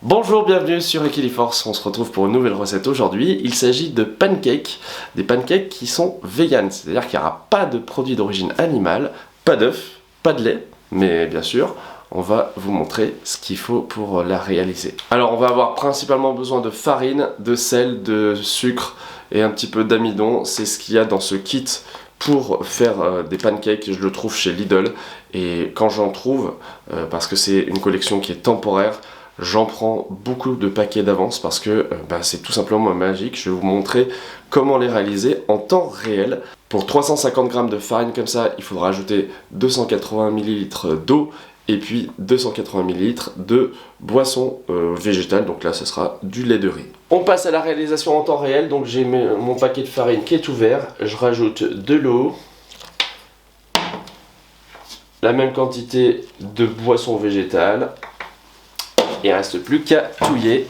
Bonjour, bienvenue sur Equiliforce, on se retrouve pour une nouvelle recette aujourd'hui. Il s'agit de pancakes, des pancakes qui sont véganes, c'est-à-dire qu'il n'y aura pas de produits d'origine animale, pas d'œufs, pas de lait, mais bien sûr, on va vous montrer ce qu'il faut pour la réaliser. Alors on va avoir principalement besoin de farine, de sel, de sucre et un petit peu d'amidon, c'est ce qu'il y a dans ce kit pour faire des pancakes. Je le trouve chez Lidl et quand j'en trouve, parce que c'est une collection qui est temporaire, j'en prends beaucoup de paquets d'avance parce que c'est tout simplement magique. Je vais vous montrer comment les réaliser en temps réel. Pour 350 g de farine comme ça, il faudra ajouter 280 ml d'eau et puis 280 ml de boisson végétale. Donc là, ce sera du lait de riz. On passe à la réalisation en temps réel. Donc j'ai mon paquet de farine qui est ouvert. Je rajoute de l'eau, la même quantité de boisson végétale. Il ne reste plus qu'à touiller.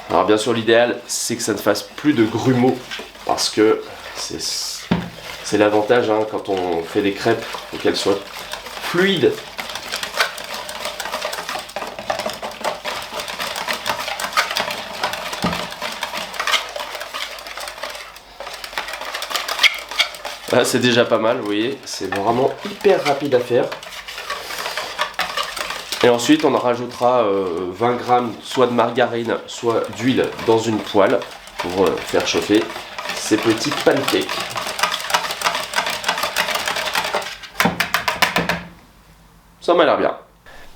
Alors bien sûr l'idéal c'est que ça ne fasse plus de grumeaux parce que c'est l'avantage quand on fait des crêpes, il faut qu'elles soient fluides. Là c'est déjà pas mal, vous voyez, c'est vraiment hyper rapide à faire. Et ensuite on en rajoutera 20 g soit de margarine soit d'huile dans une poêle pour faire chauffer ces petits pancakes. Ça m'a l'air bien.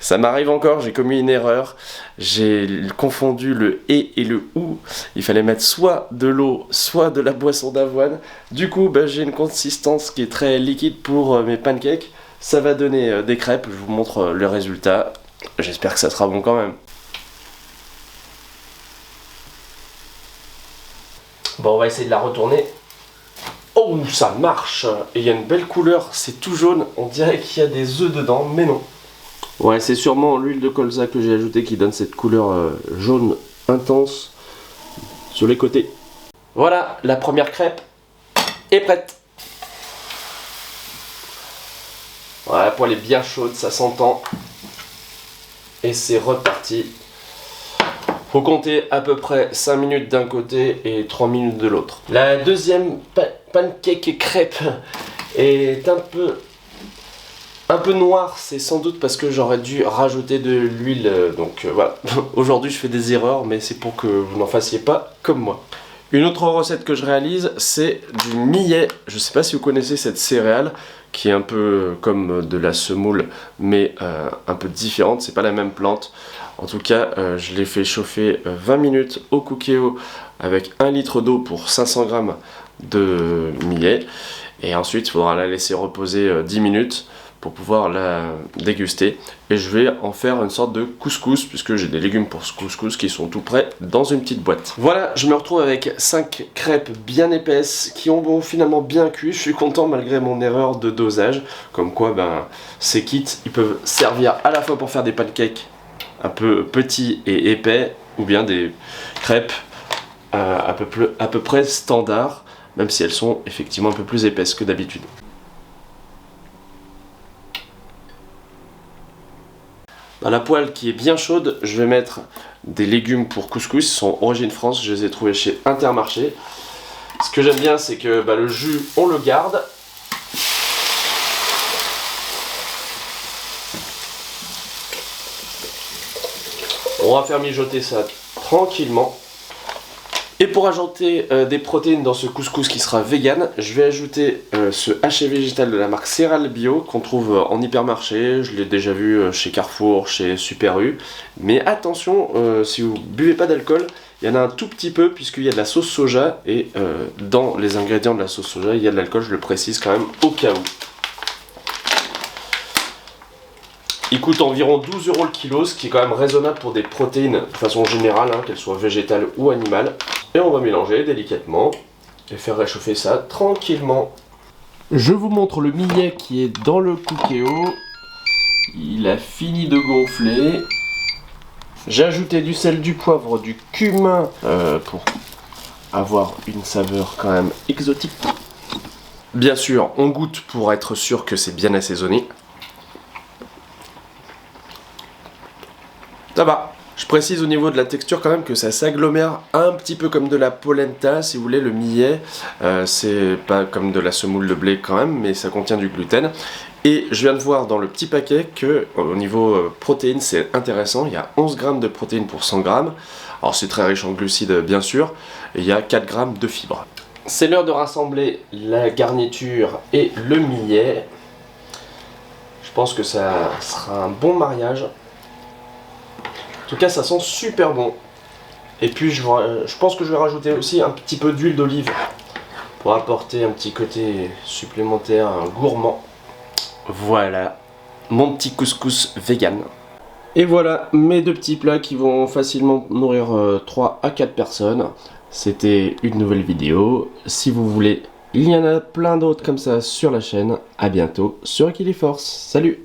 Ça m'arrive encore, j'ai commis une erreur, j'ai confondu le et le ou. Il fallait mettre soit de l'eau, soit de la boisson d'avoine. Du coup, j'ai une consistance qui est très liquide pour mes pancakes. Ça va donner des crêpes, je vous montre le résultat. J'espère que ça sera bon quand même. Bon, on va essayer de la retourner. Oh, ça marche! Et il y a une belle couleur, c'est tout jaune. On dirait qu'il y a des œufs dedans, mais non. Ouais, c'est sûrement l'huile de colza que j'ai ajoutée qui donne cette couleur jaune intense sur les côtés. Voilà, la première crêpe est prête. Voilà, la poêle est bien chaude, ça s'entend. Et c'est reparti. Faut compter à peu près 5 minutes d'un côté et 3 minutes de l'autre. La deuxième pancake crêpe est un peu noire. C'est sans doute parce que j'aurais dû rajouter de l'huile. Donc voilà. Aujourd'hui je fais des erreurs, mais c'est pour que vous n'en fassiez pas comme moi. Une autre recette que je réalise, c'est du millet. Je ne sais pas si vous connaissez cette céréale qui est un peu comme de la semoule, mais un peu différente. C'est pas la même plante. En tout cas, je l'ai fait chauffer 20 minutes au Cookéo avec 1 litre d'eau pour 500 g de millet. Et ensuite, il faudra la laisser reposer 10 minutes pour pouvoir la déguster. Et je vais en faire une sorte de couscous, puisque j'ai des légumes pour ce couscous qui sont tout prêts dans une petite boîte. Voilà, je me retrouve avec 5 crêpes bien épaisses qui ont finalement bien cuit. Je suis content malgré mon erreur de dosage. Comme quoi, ces kits, ils peuvent servir à la fois pour faire des pancakes un peu petits et épais, ou bien des crêpes à peu près standards, même si elles sont effectivement un peu plus épaisses que d'habitude. Dans la poêle qui est bien chaude, je vais mettre des légumes pour couscous. Ils sont origine France, je les ai trouvés chez Intermarché. Ce que j'aime bien, c'est que le jus, on le garde. On va faire mijoter ça tranquillement. Et pour ajouter des protéines dans ce couscous qui sera vegan, je vais ajouter ce hachis végétal de la marque Céral Bio qu'on trouve en hypermarché. Je l'ai déjà vu chez Carrefour, chez Super U. Mais attention, si vous buvez pas d'alcool, il y en a un tout petit peu puisqu'il y a de la sauce soja. Et dans les ingrédients de la sauce soja, il y a de l'alcool, je le précise quand même au cas où. Il coûte environ 12 € le kilo, ce qui est quand même raisonnable pour des protéines de façon générale, qu'elles soient végétales ou animales. Et on va mélanger délicatement et faire réchauffer ça tranquillement. Je vous montre le millet qui est dans le Cookéo. Il a fini de gonfler. J'ai ajouté du sel, du poivre, du cumin pour avoir une saveur quand même exotique. Bien sûr, on goûte pour être sûr que c'est bien assaisonné. Ça va. Je précise au niveau de la texture quand même que ça s'agglomère un petit peu comme de la polenta, si vous voulez, le millet. C'est pas comme de la semoule de blé quand même, mais ça contient du gluten. Et je viens de voir dans le petit paquet que au niveau protéines c'est intéressant, il y a 11 grammes de protéines pour 100 grammes. Alors c'est très riche en glucides bien sûr, et il y a 4 grammes de fibres. C'est l'heure de rassembler la garniture et le millet. Je pense que ça sera un bon mariage. En tout cas ça sent super bon. Et puis je pense que je vais rajouter aussi un petit peu d'huile d'olive pour apporter un petit côté supplémentaire gourmand. Voilà, mon petit couscous vegan. Et voilà mes deux petits plats qui vont facilement nourrir 3 à 4 personnes. C'était une nouvelle vidéo. Si vous voulez, il y en a plein d'autres comme ça sur la chaîne. A bientôt sur Equiliforce. Salut!